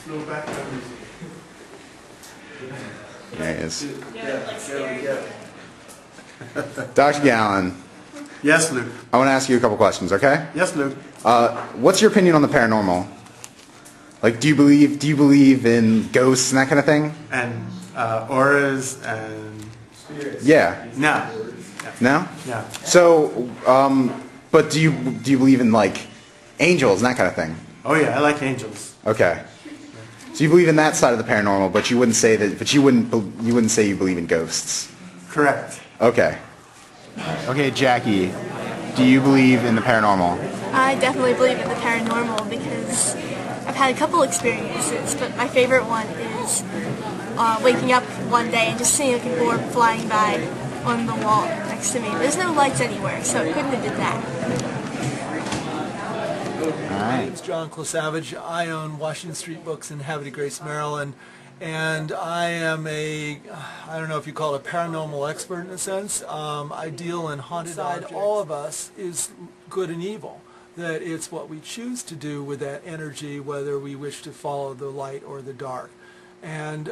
Slow background music. There he is. Yeah. Dr. Gallen, Yes, Luke. I want to ask you a couple questions, okay? Yes, Luke. What's your opinion on the paranormal? Like, do you believe in ghosts and that kind of thing? And auras and spirits. Yeah. No. No? Yeah. So, but do you believe in like angels and that kind of thing? Oh yeah, I like angels. Okay. So you believe in that side of the paranormal, but you wouldn't say that. But you wouldn't say you believe in ghosts. Correct. Okay. Okay, Jackie, do you believe in the paranormal? I definitely believe in the paranormal because I've had a couple experiences, but my favorite one is waking up one day and just seeing like an orb flying by on the wall next to me. There's no lights anywhere, so it couldn't have did that. My name's John Savage. I own Washington Street Books in Havre de Grace, Maryland, and I am I don't know if you call it a paranormal expert in a sense. I deal in haunted objects. All of us is good and evil. That it's what we choose to do with that energy, whether we wish to follow the light or the dark. And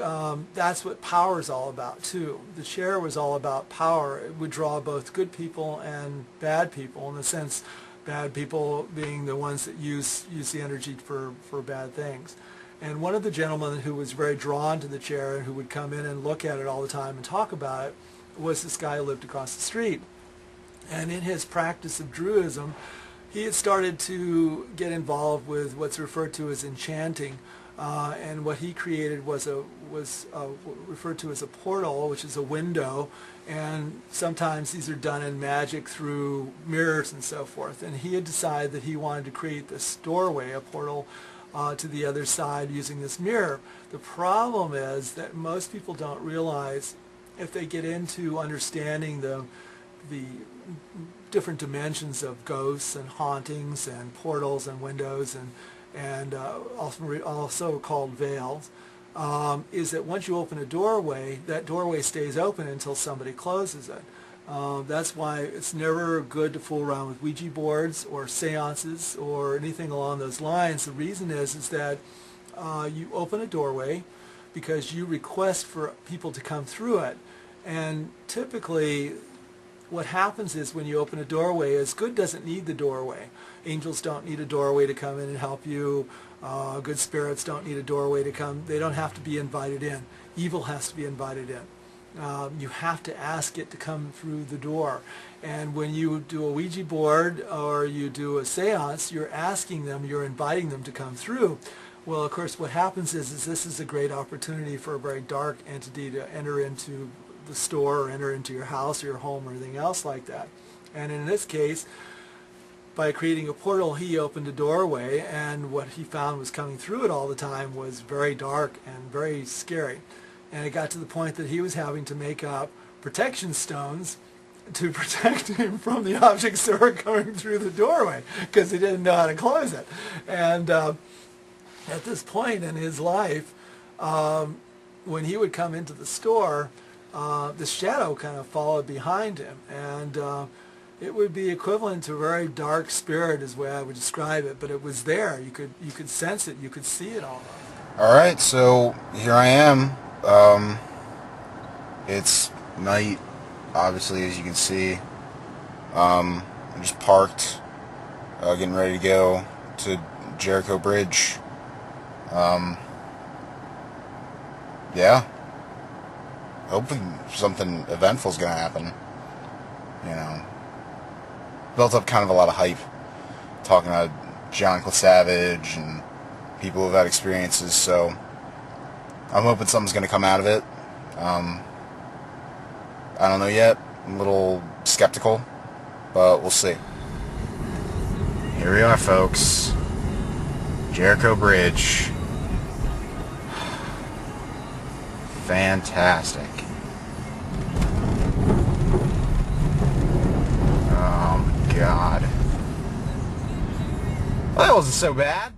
that's what power is all about too. The chair was all about power. It would draw both good people and bad people, in the sense bad people being the ones that use the energy for bad things. And one of the gentlemen who was very drawn to the chair and who would come in and look at it all the time and talk about it was this guy who lived across the street. And in his practice of Druidism, he had started to get involved with what's referred to as enchanting. And what he created was referred to as a portal, which is a window, and sometimes these are done in magic through mirrors and so forth. And he had decided that he wanted to create this doorway, a portal, to the other side using this mirror. The problem is that most people don't realize, if they get into understanding the different dimensions of ghosts and hauntings and portals and windows and also called veils, is that once you open a doorway, that doorway stays open until somebody closes it. That's why it's never good to fool around with Ouija boards or seances or anything along those lines. The reason is that you open a doorway because you request for people to come through it. And typically what happens is when you open a doorway is good doesn't need the doorway. Angels don't need a doorway to come in and help you. Good spirits don't need a doorway to come. They don't have to be invited in. Evil has to be invited in. You have to ask it to come through the door. And when you do a Ouija board or you do a seance, you're asking them, you're inviting them to come through. Well, of course, what happens is this is a great opportunity for a very dark entity to enter into the store or enter into your house or your home or anything else like that. And in this case, by creating a portal, he opened a doorway, and what he found was coming through it all the time was very dark and very scary. And it got to the point that he was having to make up protection stones to protect him from the objects that were coming through the doorway, because he didn't know how to close it. And at this point in his life, when he would come into the store, the shadow kind of followed behind him, and it would be equivalent to a very dark spirit, is the way I would describe it. But it was there. You could sense it. You could see it all. All right, so here I am. It's night, obviously, as you can see. I'm just parked, getting ready to go to Jericho Bridge. Yeah. Hoping something eventful is going to happen. You know. Built up kind of a lot of hype. Talking to John Savage and people who've had experiences, so I'm hoping something's going to come out of it. I don't know yet. I'm a little skeptical, but we'll see. Here we are, folks. Jericho Bridge. Fantastic. Oh, my God. Well, that wasn't so bad.